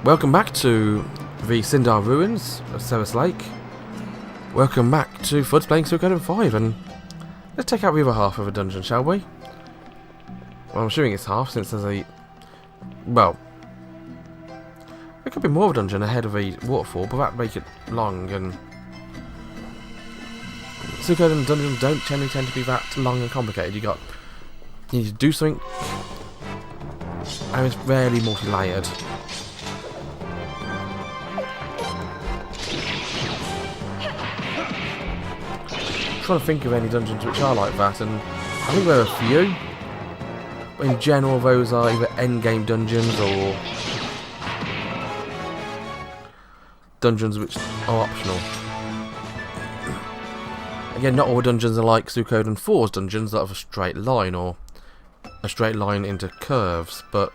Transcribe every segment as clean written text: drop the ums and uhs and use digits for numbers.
Welcome back to the Sindar Ruins of Ceres Lake. Welcome back to Fud's playing Suikoden V, and let's take out the other half of the dungeon, shall we? Well, I'm assuming it's half, since there's a... well... there could be more of a dungeon ahead of a waterfall, but that'd make it long, and... Suikoden dungeons don't tend to be that long and complicated. You need to do something, and it's rarely multi-layered. Trying to think of any dungeons which are like that, and I think there are a few. In general, those are either endgame dungeons or dungeons which are optional. Again, not all dungeons are like Suikoden IV's dungeons that have a straight line or a straight line into curves, but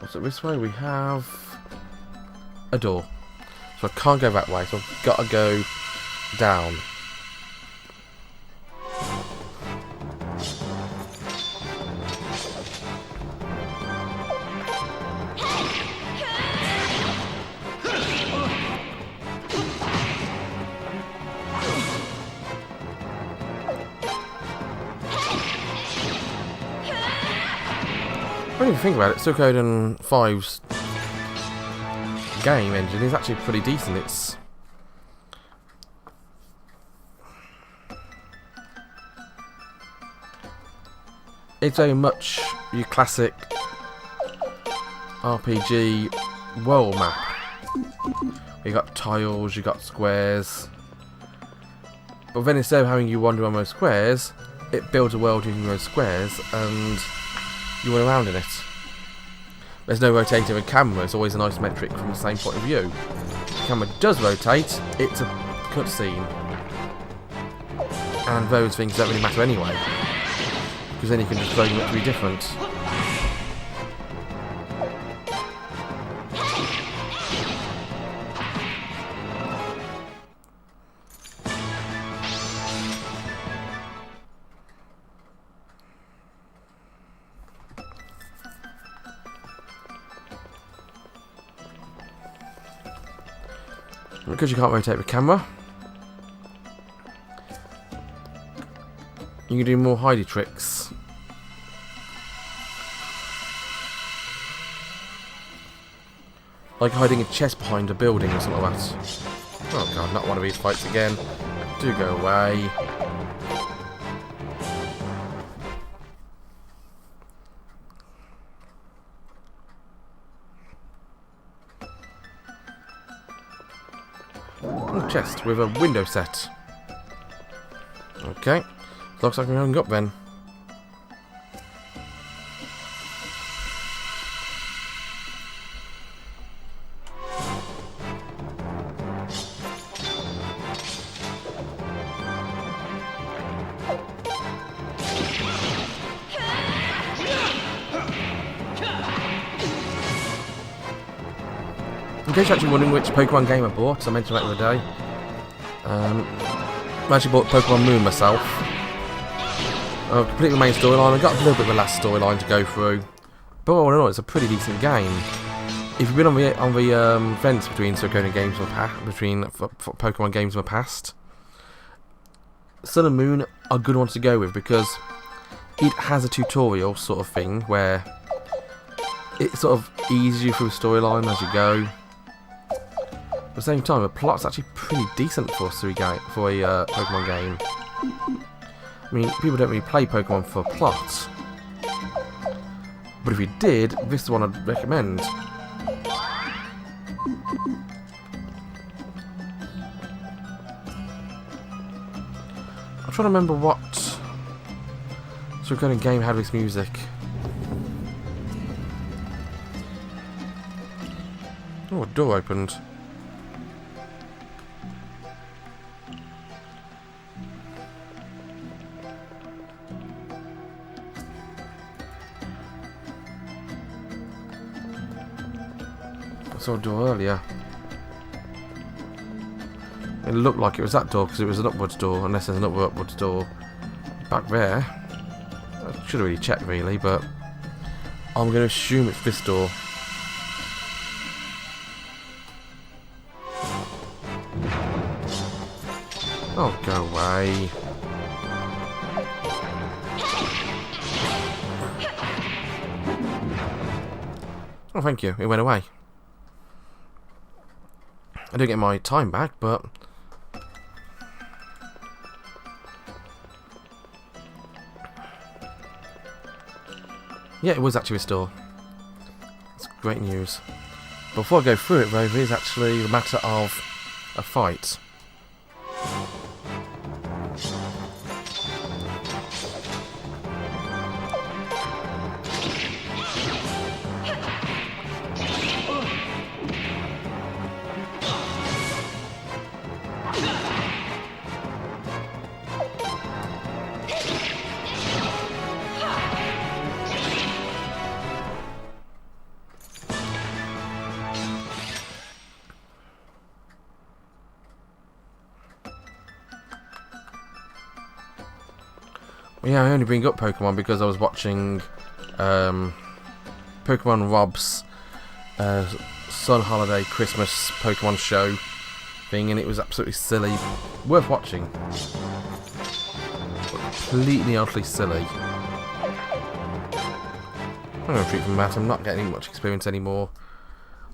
what's it this way? We have a door. So I can't go that way, so I've got to go down. When you think about it, Suikoden V's game engine is actually pretty decent. It's very much your classic RPG world map. You got tiles, you got squares, but then instead of having you wander on those squares, it builds a world using those squares, and you run around in it. There's no rotating with camera, it's always a nice metric from the same point of view. If the camera does rotate, it's a cutscene. And those things don't really matter anyway, because then you can just program it to be different. Because you can't rotate the camera, you can do more hidey tricks. Like hiding a chest behind a building or something like that. Oh god, not one of these fights again. Do go away. Chest with a window set. Okay, looks like I'm going up then. In case you're actually wondering which Pokemon game I bought, I mentioned that the other day. I actually bought Pokemon Moon myself. I've completed the main storyline. I've got a little bit of the last storyline to go through, but all in all, it's a pretty decent game. If you've been on the fence between Suikoden games between Pokemon games in the past, Sun and Moon are good ones to go with because it has a tutorial sort of thing where it sort of eases you through the storyline as you go. At the same time, the plot's actually pretty decent for a Pokemon game. I mean, people don't really play Pokemon for plot, but if you did, this is the one I'd recommend. I'm trying to remember what Suikoden game had this music. Oh, a door opened. I saw a door earlier. It looked like it was that door because it was an upwards door, unless there's another upwards door back there. I should have really checked really, but I'm going to assume it's this door. Oh, go away. Oh, thank you. It went away. I didn't get my time back, but... yeah, it was actually restored. That's great news. Before I go through it, though, it is actually a matter of a fight. Yeah, I only bring up Pokemon because I was watching Pokemon Rob's Sun Holiday Christmas Pokemon show thing, and it was absolutely silly. Worth watching. Completely, utterly silly. I'm going to treat from that. I'm not getting much experience anymore.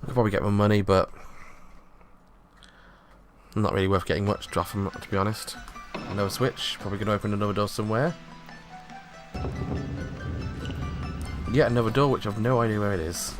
I could probably get my money, but not really worth getting much off them, to be honest. Another switch. Probably going to open another door somewhere. Yet another door, which I've no idea where it is.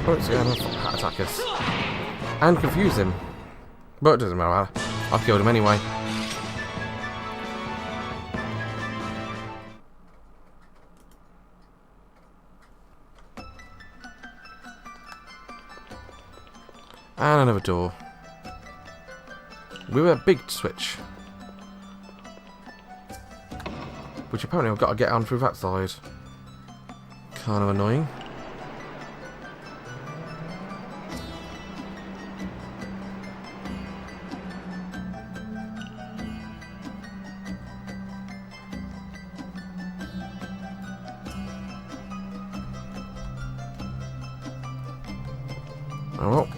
Oh, it's going to attack us. And confuse him. But it doesn't matter. I've killed him anyway. And another door. We were a big switch. Which apparently I've got to get on through that side. Kind of annoying. Oh well.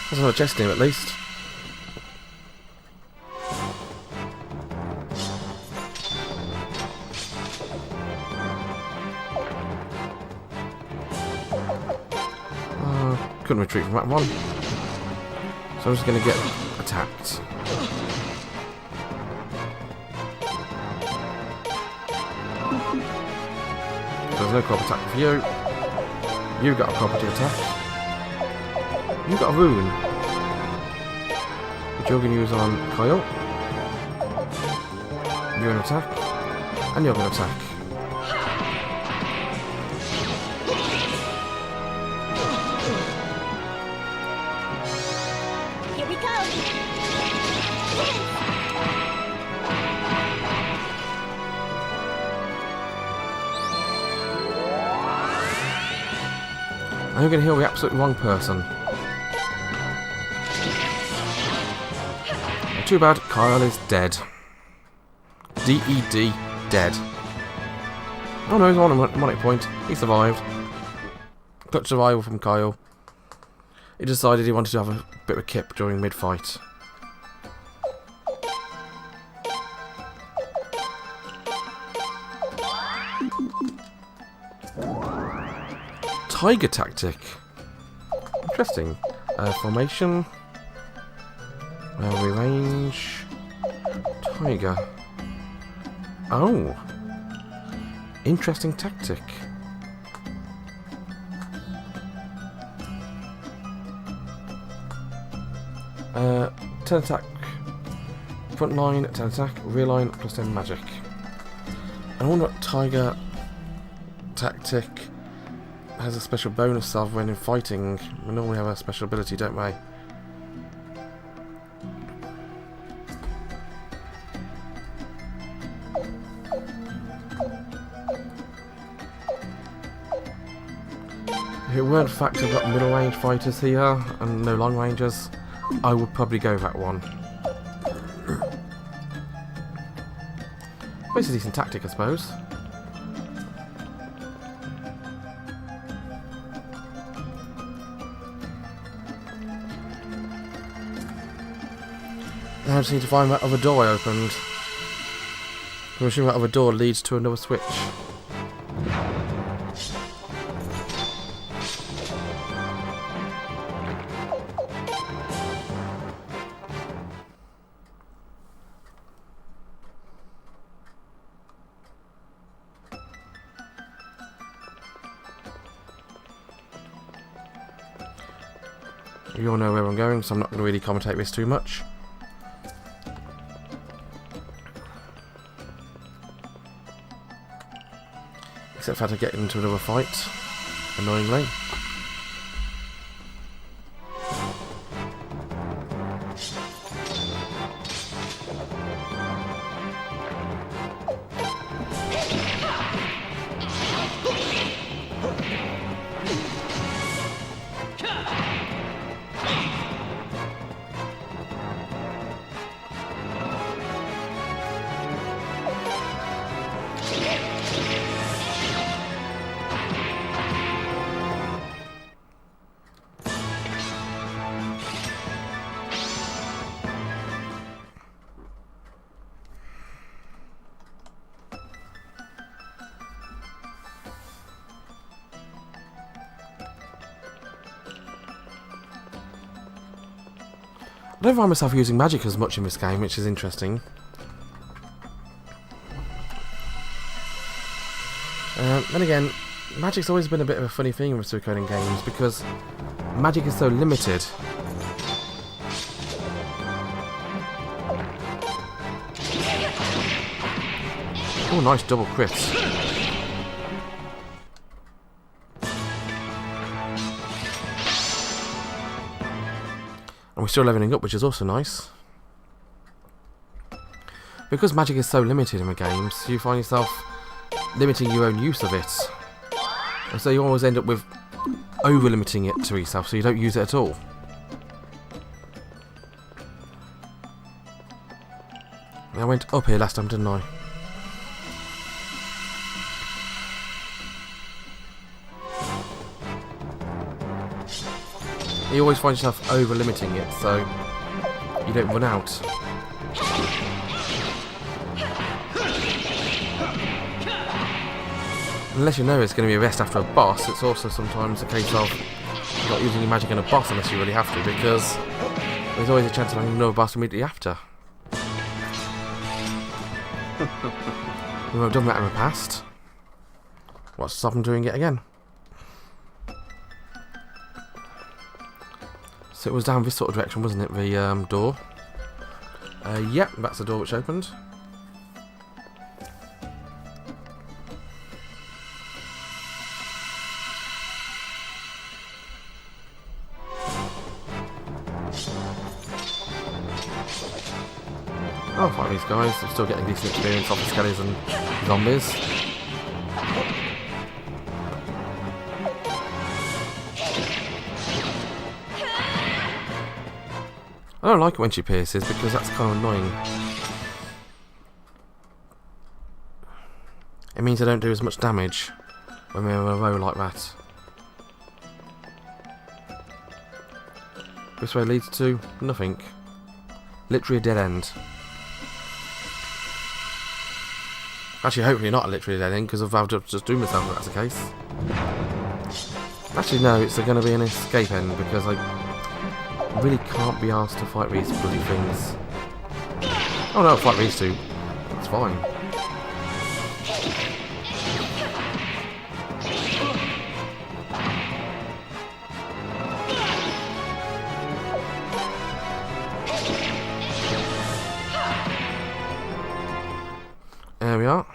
There's another chest in at least. Couldn't retreat from that one. So I'm just going to get attacked. There's no crop attack for you. You got a property attack. You got a rune, which you're going to use on Kyle. You're going to attack, and you're going to attack. Here we go. And you're going to heal the absolute wrong person. And too bad, Kyle is dead. D-E-D, dead. Oh no, he's on a money point. He survived. Clutch survival from Kyle. He decided he wanted to have a bit of a kip during mid-fight. Tiger tactic. Interesting. Formation. Rearrange. Tiger. Oh. Interesting tactic. Ten attack. Front line, 10 attack. Rear line, plus 10 magic. I wonder what Tiger tactic has a special bonus of when in fighting. We normally have a special ability, don't we? If it weren't the fact I've got middle range fighters here and no long rangers, I would probably go that one. But it's a decent tactic, I suppose. Now I just need to find that other door I opened. I'm assuming that other door leads to another switch. You all know where I'm going, so I'm not going to really commentate this too much. Except for how to get into another fight, annoyingly. I don't find myself using magic as much in this game, which is interesting. Then again, magic's always been a bit of a funny thing with Suikoden games because magic is so limited. Oh, nice double crits. And we're still leveling up, which is also nice. Because magic is so limited in the games, you find yourself limiting your own use of it. And so you always end up with over-limiting it to yourself, so you don't use it at all. I went up here last time, didn't I? You always find yourself over-limiting it, so you don't run out. Unless you know it's going to be a rest after a boss, it's also sometimes a case of not using your magic on a boss unless you really have to, because there's always a chance of having another boss immediately after. We've done that in the past. What's to stop them doing it again? So it was down this sort of direction, wasn't it, the door? Yep, that's the door which opened. I'll fight these guys, I'm still getting decent experience off the skellies and zombies. I don't like it when she pierces because that's kind of annoying. It means I don't do as much damage when we're in a row like that. This way leads to nothing. Literally a dead end. Actually, hopefully not a literally dead end because I'll just do myself if that's the case. Actually, no, it's going to be an escape end because I really can't be asked to fight these bloody things. Oh no, I'll fight these two. That's fine. There we are.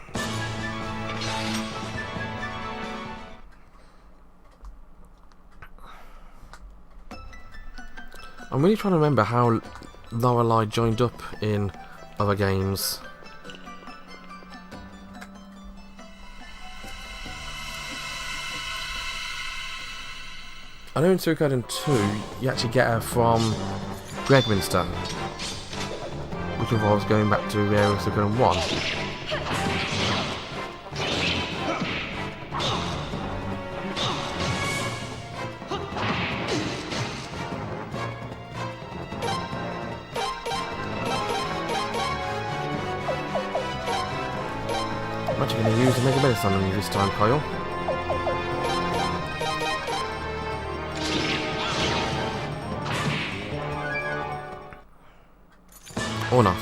I'm really trying to remember how Lorelei joined up in other games. I know in Suikoden 2 you actually get her from Gregminster, which involves going back to the area of Suikoden 1. I'm actually going to use the Mega Medicine on you this time, Kyle. Or not.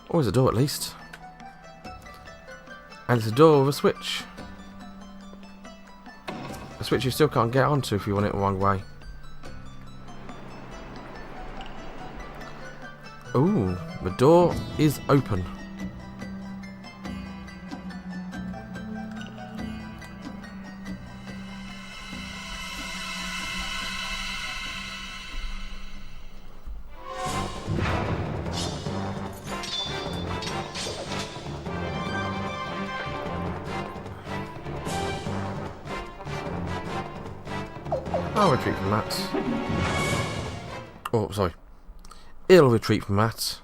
Oh, there's a door at least. And it's a door with a switch. A switch you still can't get onto if you want it the wrong way. Ooh, the door is open. I'll retreat from that. Oh, sorry. It'll retreat from that.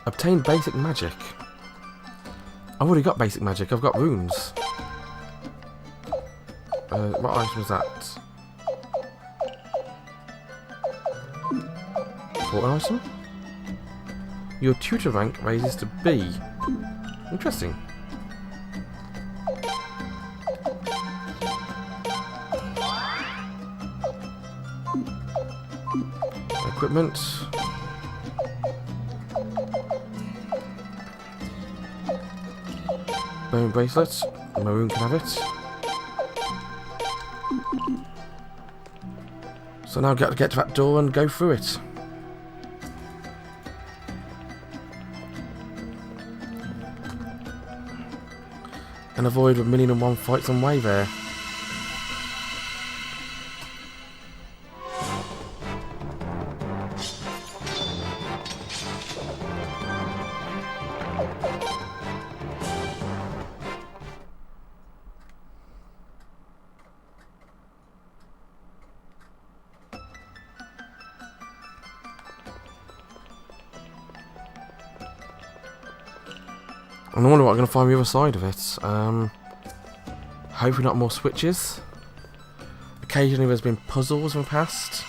Obtain basic magic. I've already got basic magic. I've got runes. What item was that? What item? Your tutor rank raises to B. Interesting. Equipment. Bone bracelet. Maroon can have it. So now I've got to get to that door and go through it. And avoid 1,000,001 fights on way there. I wonder what I'm going to find on the other side of it. Hopefully not more switches. Occasionally there's been puzzles in the past.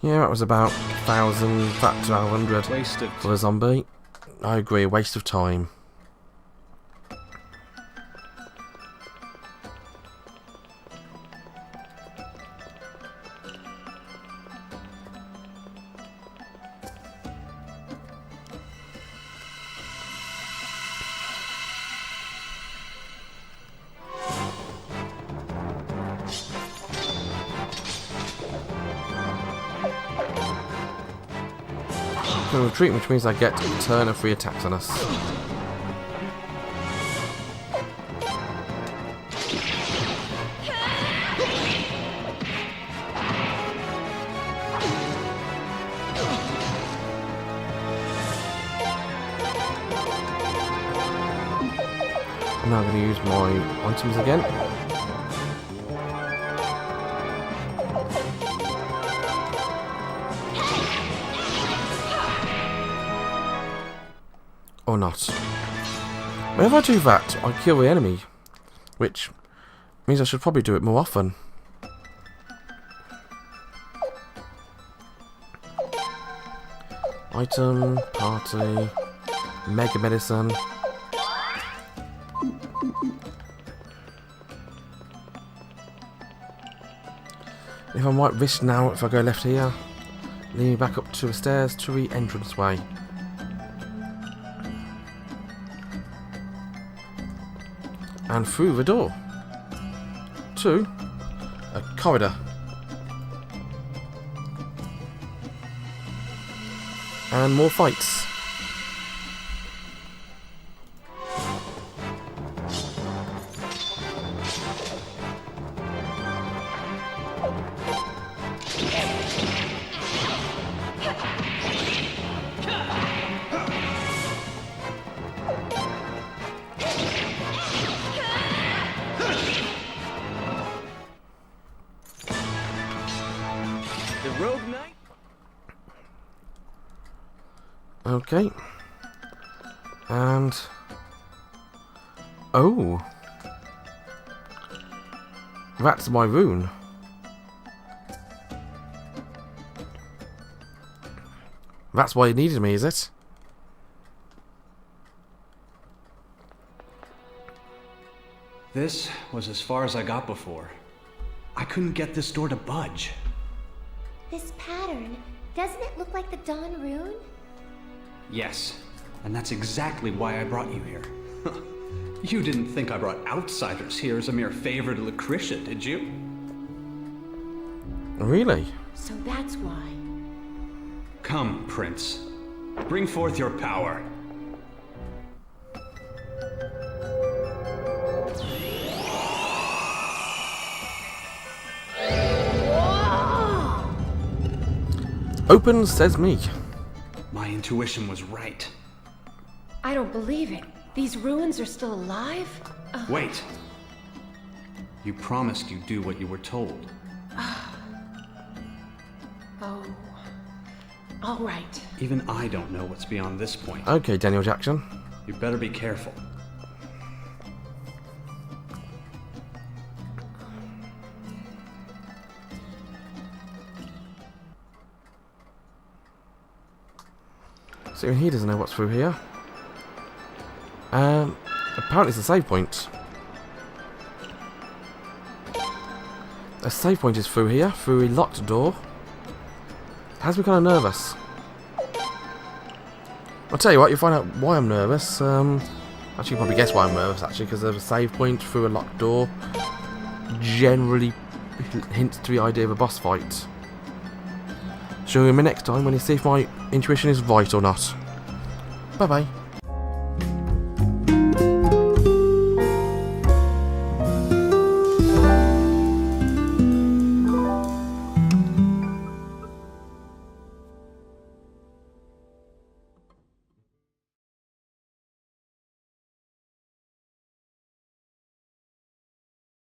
Yeah, that was about 1,000, back to 100 for a zombie. I agree, a waste of time. Retreat, which means I get a turn of 3 attacks on us. I'm now going to use my items again. Or not. Whenever I do that, I kill the enemy, which means I should probably do it more often. Item, party, Mega Medicine. If I might risk now, if I go left here, lead me back up to the stairs to the entranceway. And through the door to a corridor. And more fights. The Rogue Knight. Okay. And oh, that's my rune. That's why you needed me, is it? This was as far as I got before. I couldn't get this door to budge. This pattern, doesn't it look like the Dawn rune? Yes, and that's exactly why I brought you here. You didn't think I brought outsiders here as a mere favor to Lucretia, did you? Really? So that's why. Come, Prince. Bring forth your power. Open, says me. My intuition was right. I don't believe it. These ruins are still alive? Wait. You promised you'd do what you were told. Oh. All right. Even I don't know what's beyond this point. Okay, Daniel Jackson. You better be careful. So he doesn't know what's through here. Apparently it's a save point. A save point is through here, through a locked door. Has me kind of nervous. I'll tell you what, you'll find out why I'm nervous. Actually, you probably guess why I'm nervous, actually, because there's a save point through a locked door. Generally hints to the idea of a boss fight. Show me next time when you see if my intuition is right or not. Bye bye.